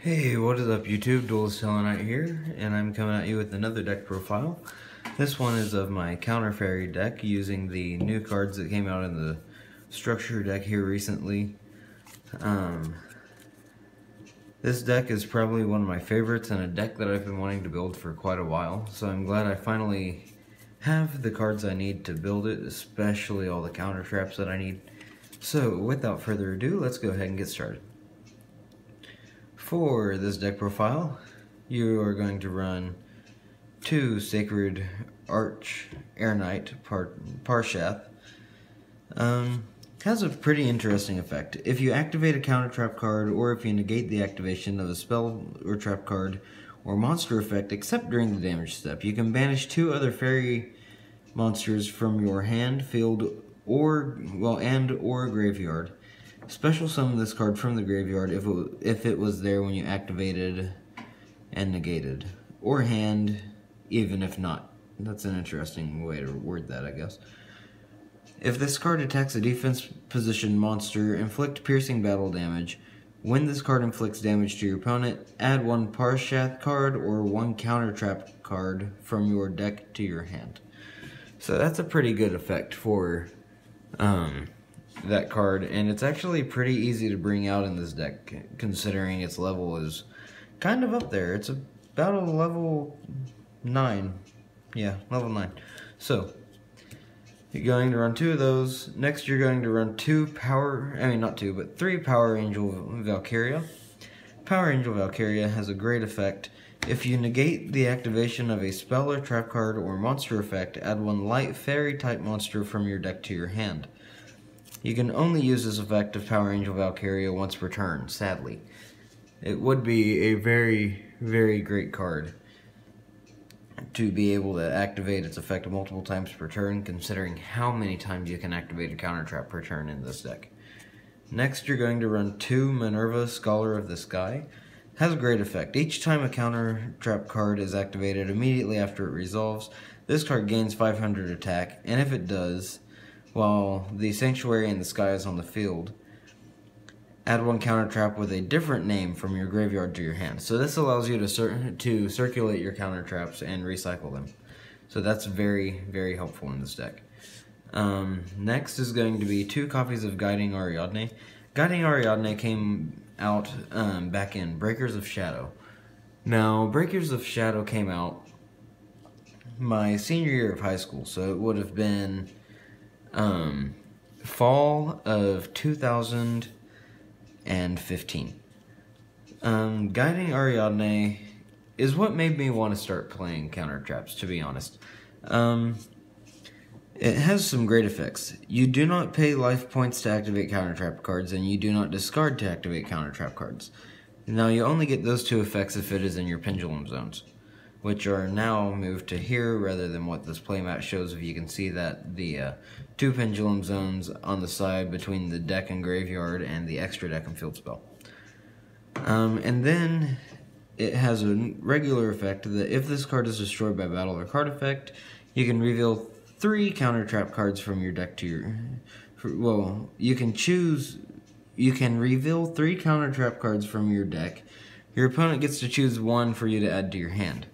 Hey, what is up YouTube? Tellarknight here, and I'm coming at you with another deck profile. This one is of my Counter Fairy deck using the new cards that came out in the Structure deck here recently. This deck is probably one of my favorites and a deck that I've been wanting to build for quite a while, so I'm glad I finally have the cards I need to build it, especially all the counter traps that I need. So, without further ado, let's go ahead and get started. For this deck profile, you are going to run 2 Sacred Arch Air Knight H.A.T. Has a pretty interesting effect. If you activate a counter trap card, or if you negate the activation of a spell or trap card or monster effect except during the damage step, you can banish 2 other fairy monsters from your hand, field, or graveyard. Special summon this card from the graveyard if it was there when you activated and negated. Or hand, even if not. That's an interesting way to word that, I guess. If this card attacks a defense position monster, inflict piercing battle damage. When this card inflicts damage to your opponent, add 1 H.A.T card or 1 counter trap card from your deck to your hand. So that's a pretty good effect for that card, and it's actually pretty easy to bring out in this deck, considering its level is kind of up there. It's about a level 9. Yeah, level 9. So, you're going to run 2 of those. Next, you're going to run 3 Power Angel Valkyria. Power Angel Valkyria has a great effect. If you negate the activation of a spell or trap card or monster effect, add 1 light fairy type monster from your deck to your hand. You can only use this effect of Power Angel Valkyria once per turn, sadly. It would be a very, very great card to be able to activate its effect multiple times per turn, considering how many times you can activate a counter trap per turn in this deck. Next, you're going to run 2 Minerva Scholar of the Sky. Has a great effect. Each time a counter trap card is activated immediately after it resolves, this card gains 500 attack, and if it does, while the Sanctuary in the Sky is on the field, add 1 counter trap with a different name from your graveyard to your hand. So this allows you to circulate your counter traps and recycle them. So that's very, very helpful in this deck. Next is going to be 2 copies of Guiding Ariadne. Guiding Ariadne came out back in Breakers of Shadow. Now, Breakers of Shadow came out my senior year of high school, so it would have been fall of 2015. Guiding Ariadne is what made me want to start playing counter traps, to be honest. It has some great effects. You do not pay life points to activate counter trap cards, and you do not discard to activate counter trap cards. Now, you only get those 2 effects if it is in your Pendulum zones, which are now moved to here rather than what this playmat shows. If you can see that the 2 Pendulum zones on the side between the deck and graveyard and the extra deck and field spell. And then it has a regular effect that if this card is destroyed by battle or card effect, you can reveal 3 counter trap cards from your deck to your... you can reveal 3 counter trap cards from your deck. Your opponent gets to choose 1 for you to add to your hand.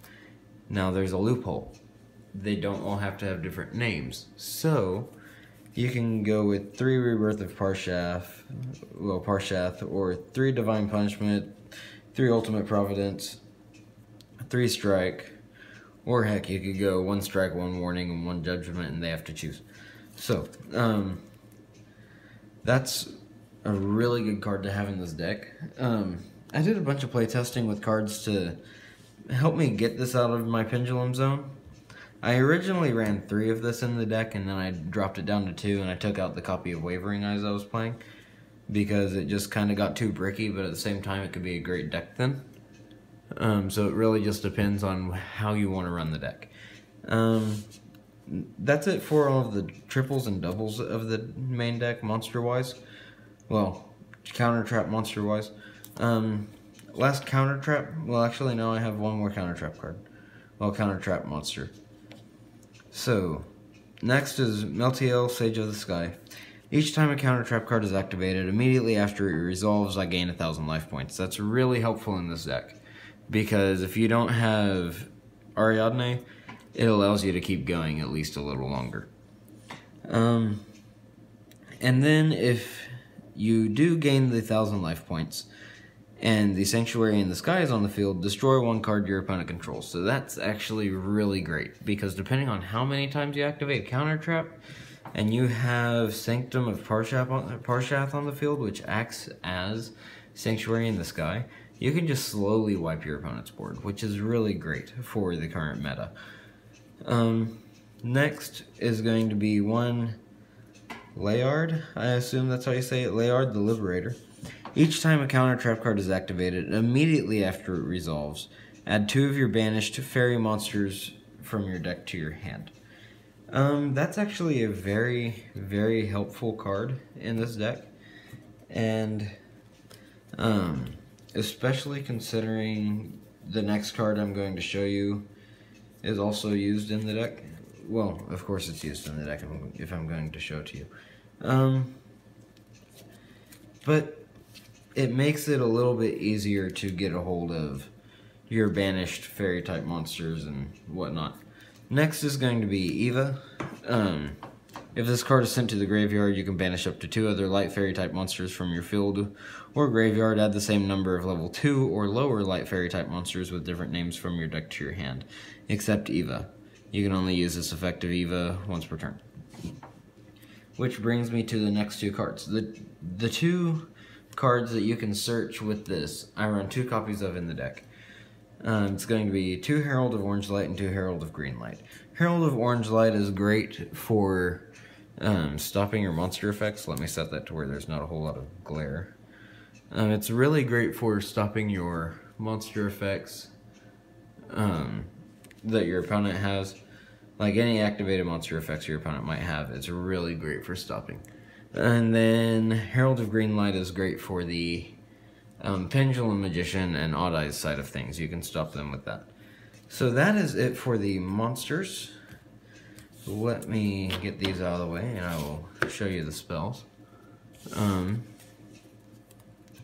Now there's a loophole. They don't all have to have different names. So you can go with 3 Rebirth of Parshath, or 3 Divine Punishment, 3 Ultimate Providence, 3 Strike, or heck, you could go 1 Strike, 1 Warning, and 1 Judgment, and they have to choose. So, that's a really good card to have in this deck. I did a bunch of playtesting with cards to help me get this out of my Pendulum zone. I originally ran 3 of this in the deck, and then I dropped it down to 2, and I took out the copy of Wavering Eyes I was playing, because it just kind of got too bricky, but at the same time it could be a great deck then. So it really just depends on how you want to run the deck. That's it for all of the triples and doubles of the main deck, monster-wise. Well, counter trap monster-wise. Last counter trap, well actually no, I have 1 more counter trap card. Well, counter trap monster. So, next is Meltiel, Sage of the Sky. Each time a counter trap card is activated, immediately after it resolves, I gain 1,000 life points. That's really helpful in this deck, because if you don't have Ariadne, it allows you to keep going at least a little longer. And then if you do gain the 1,000 life points, and the Sanctuary in the Sky is on the field, destroy one card your opponent controls. So that's actually really great, because depending on how many times you activate Counter Trap, and you have Sanctum of Parshath on the field, which acts as Sanctuary in the Sky, you can just slowly wipe your opponent's board, which is really great for the current meta. Next is going to be one Layard, I assume that's how you say it, Layard the Liberator. Each time a counter trap card is activated, immediately after it resolves, add 2 of your banished fairy monsters from your deck to your hand. That's actually a very, very helpful card in this deck, and especially considering the next card I'm going to show you is also used in the deck. Well, of course it's used in the deck if I'm going to show it to you. But it makes it a little bit easier to get a hold of your banished fairy type monsters and whatnot. Next is going to be Eva. If this card is sent to the graveyard, you can banish up to 2 other light fairy type monsters from your field or graveyard. Add the same number of level 2 or lower light fairy type monsters with different names from your deck to your hand, except Eva. You can only use this effect of Eva once per turn. Which brings me to the next 2 cards. The 2 cards that you can search with this, I run 2 copies of in the deck. It's going to be 2 Herald of Orange Light and 2 Herald of Green Light. Herald of Orange Light is great for stopping your monster effects. Let me set that to where there's not a whole lot of glare. It's really great for stopping your monster effects that your opponent has. Like any activated monster effects your opponent might have, it's really great for stopping. And then Herald of Green Light is great for the Pendulum Magician and Odd Eyes side of things. You can stop them with that. So that is it for the monsters. Let me get these out of the way and I will show you the spells.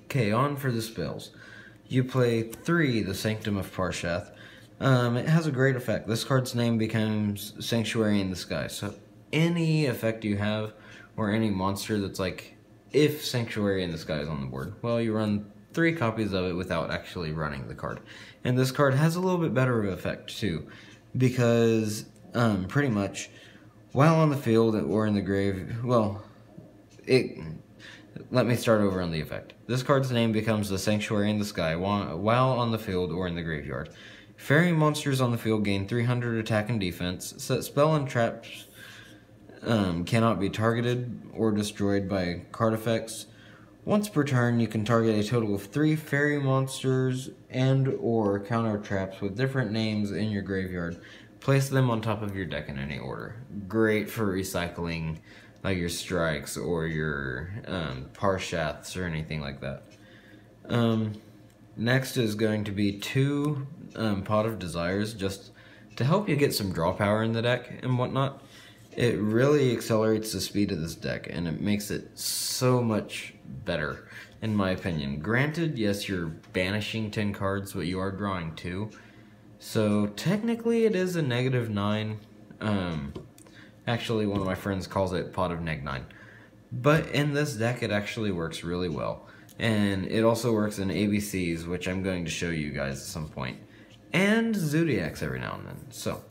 Okay, on for the spells. You play 3, the Sanctum of Parshath. It has a great effect. This card's name becomes Sanctuary in the Sky. So any effect you have, or any monster that's like, if Sanctuary in the Sky is on the board, well, you run 3 copies of it without actually running the card. And this card has a little bit better of an effect too, because pretty much while on the field or in the grave, well, let me start over on the effect. This card's name becomes the Sanctuary in the Sky while on the field or in the graveyard. Fairy monsters on the field gain 300 attack and defense. Set spell and traps cannot be targeted or destroyed by card effects. Once per turn, you can target a total of 3 fairy monsters and or counter traps with different names in your graveyard. Place them on top of your deck in any order. Great for recycling like your strikes or your Parshaths or anything like that. Next is going to be 2 Pot of Desires, just to help you get some draw power in the deck and whatnot. It really accelerates the speed of this deck, and it makes it so much better, in my opinion. Granted, yes, you're banishing 10 cards, but you are drawing 2. So, technically, it is a -9. Actually, one of my friends calls it Pot of Neg 9. But in this deck, it actually works really well. And it also works in ABCs, which I'm going to show you guys at some point. And Zoodiacs every now and then. So,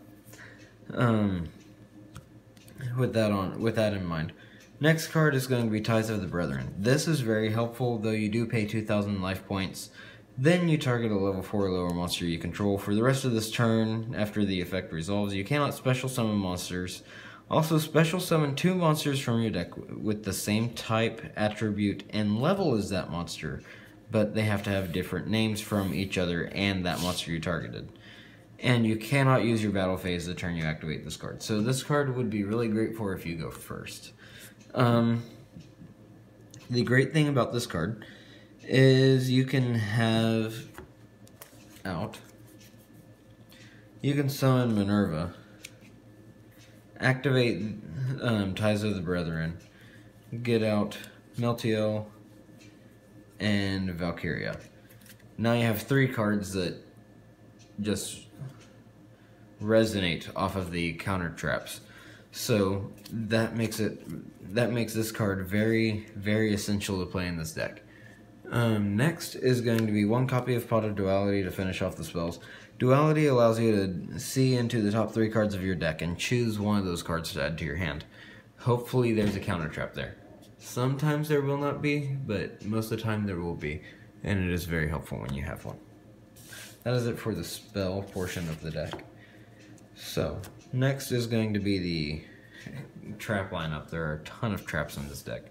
with that in mind. Next card is going to be Ties of the Brethren. This is very helpful, though you do pay 2,000 life points. Then you target a level 4 or lower monster you control. For the rest of this turn, after the effect resolves, you cannot special summon monsters. Also, special summon 2 monsters from your deck with the same type, attribute, and level as that monster, but they have to have different names from each other and that monster you targeted. And you cannot use your battle phase the turn you activate this card. So this card would be really great for if you go first. The great thing about this card is you can have out. You can summon Minerva, activate Ties of the Brethren, get out Meltiel and Valkyria. Now you have 3 cards that just resonate off of the counter traps. So that makes this card very, very essential to play in this deck. Next is going to be 1 copy of Pot of Duality to finish off the spells. Duality allows you to see into the top 3 cards of your deck and choose one of those cards to add to your hand. Hopefully there's a counter trap there. Sometimes there will not be, but most of the time there will be, and it is very helpful when you have one. That is it for the spell portion of the deck. So, next is going to be the trap lineup. There are a ton of traps in this deck.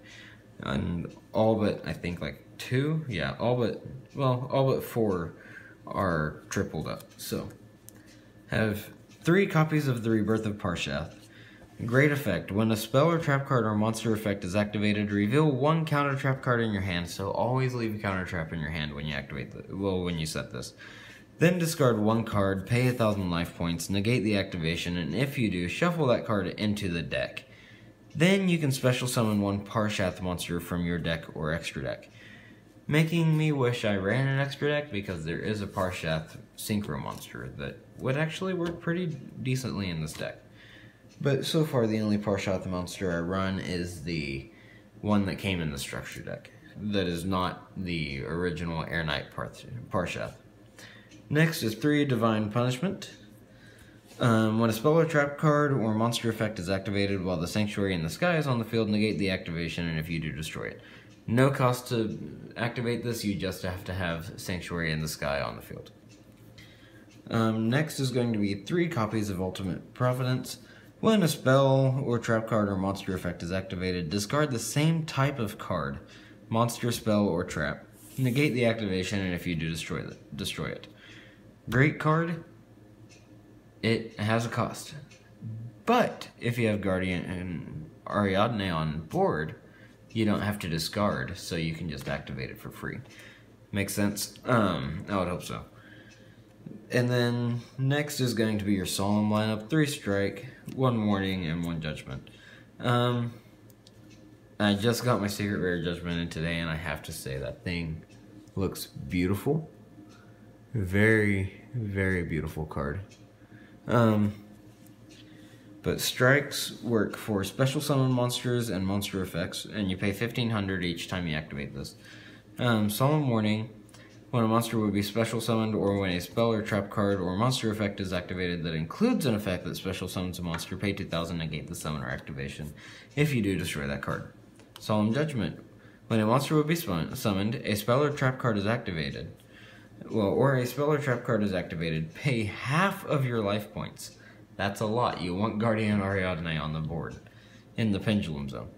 And all but, I think, like 2? Yeah, all but 4 are tripled up. So, have 3 copies of the Rebirth of Parshath. Great effect. When a spell or trap card or monster effect is activated, reveal 1 counter trap card in your hand. So always leave a counter trap in your hand when you activate when you set this. Then discard 1 card, pay 1,000 life points, negate the activation, and if you do, shuffle that card into the deck. Then you can special summon 1 Parshath monster from your deck or extra deck. Making me wish I ran an extra deck because there is a Parshath Synchro monster that would actually work pretty decently in this deck. But so far the only Parshath monster I run is the one that came in the structure deck. That is not the original Air Knight Parshath. Next is 3 Divine Punishment. When a spell or trap card or monster effect is activated while the Sanctuary in the Sky is on the field, negate the activation, and if you do, destroy it. No cost to activate this, you just have to have Sanctuary in the Sky on the field. Next is going to be 3 copies of Ultimate Providence. When a spell or trap card or monster effect is activated, discard the same type of card, monster, spell, or trap. Negate the activation, and if you do, destroy it. Great card. It has a cost. But if you have Guardian and Ariadne on board, you don't have to discard, so you can just activate it for free. Makes sense? I would hope so. And then next is going to be your Solemn lineup. 3 Strike, 1 Warning, and 1 Judgment. I just got my Secret Rare Judgment in today, and I have to say that thing looks beautiful. Very, very beautiful card. But strikes work for special summon monsters and monster effects, and you pay 1,500 each time you activate this. Solemn Warning. When a monster would be special summoned, or when a spell or trap card or monster effect is activated that includes an effect that special summons a monster, pay 2,000, negate the summoner activation. If you do, destroy that card. Solemn Judgment. When a monster would be summoned, a spell or trap card is activated. Or a spell or trap card is activated, pay half of your life points. That's a lot. You want Guardian Ariadne on the board in the Pendulum zone.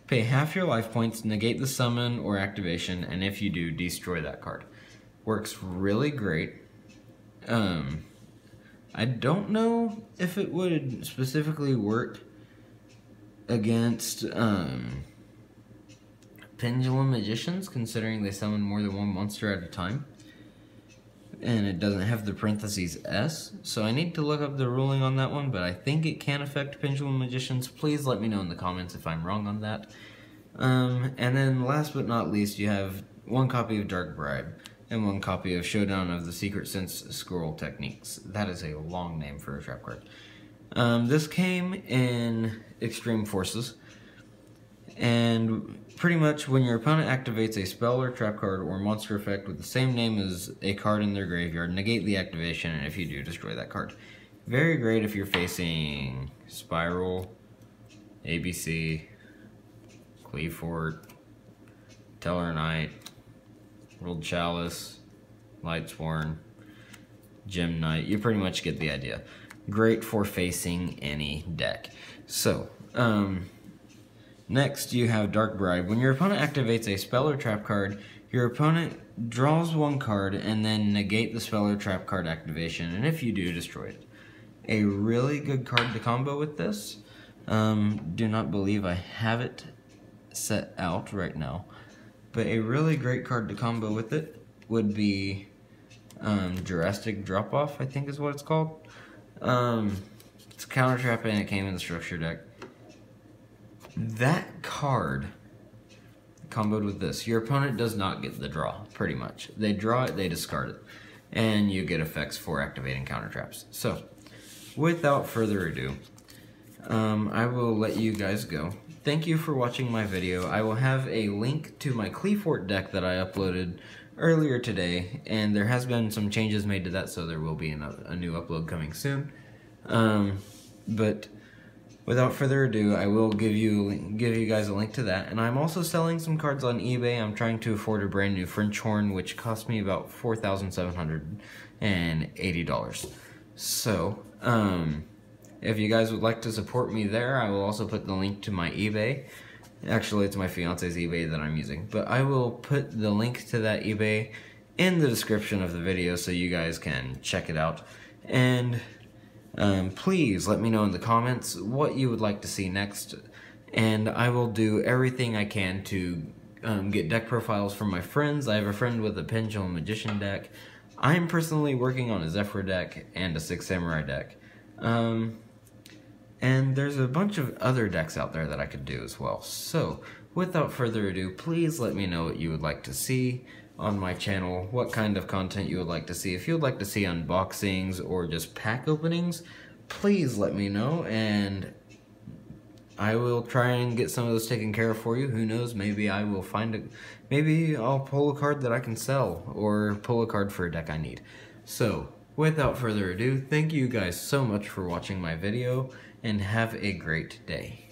Pay half your life points, negate the summon or activation, and if you do, destroy that card. Works really great. I don't know if it would specifically work against Pendulum Magicians, considering they summon more than 1 monster at a time. And it doesn't have the parentheses S, so I need to look up the ruling on that one, but I think it can affect Pendulum Magicians. Please let me know in the comments if I'm wrong on that. And then last but not least, you have 1 copy of Dark Bribe and 1 copy of Showdown of the Secret Sense Scroll Techniques. That is a long name for a trap card. This came in Extreme Forces, and pretty much when your opponent activates a spell or trap card or monster effect with the same name as a card in their graveyard, negate the activation, and if you do, destroy that card. Very great if you're facing SPYRAL, ABC, Qliphort, Tellarknight, World Chalice, Lightsworn, Gem Knight. You pretty much get the idea. Great for facing any deck. So, next you have Dark Bribe. When your opponent activates a spell or trap card, your opponent draws 1 card and then negate the spell or trap card activation, and if you do, destroy it. A really good card to combo with this. Do not believe I have it set out right now, but a really great card to combo with it would be Jurassic Drop-Off, I think is what it's called. It's a counter trap and it came in the structure deck. That card comboed with this. Your opponent does not get the draw, pretty much. They draw it, they discard it. And you get effects for activating counter traps. So, without further ado, I will let you guys go. Thank you for watching my video. I will have a link to my Qliphort deck that I uploaded earlier today, and there has been some changes made to that, so there will be a new upload coming soon. But without further ado, I will give you guys a link to that. And I'm also selling some cards on eBay. I'm trying to afford a brand new French horn, which cost me about $4,780. So, if you guys would like to support me there, I will also put the link to my eBay. Actually, it's my fiance's eBay that I'm using. But I will put the link to that eBay in the description of the video so you guys can check it out. And please let me know in the comments what you would like to see next. And I will do everything I can to get deck profiles from my friends. I have a friend with a Pendulum Magician deck. I'm personally working on a Zephyr deck and a Six Samurai deck. And there's a bunch of other decks out there that I could do as well. So, without further ado, please let me know what you would like to see on my channel, what kind of content you would like to see. If you would like to see unboxings or just pack openings, please let me know, and I will try and get some of those taken care of for you. Who knows, maybe I will maybe I'll pull a card that I can sell, or pull a card for a deck I need. So, without further ado, thank you guys so much for watching my video, and have a great day.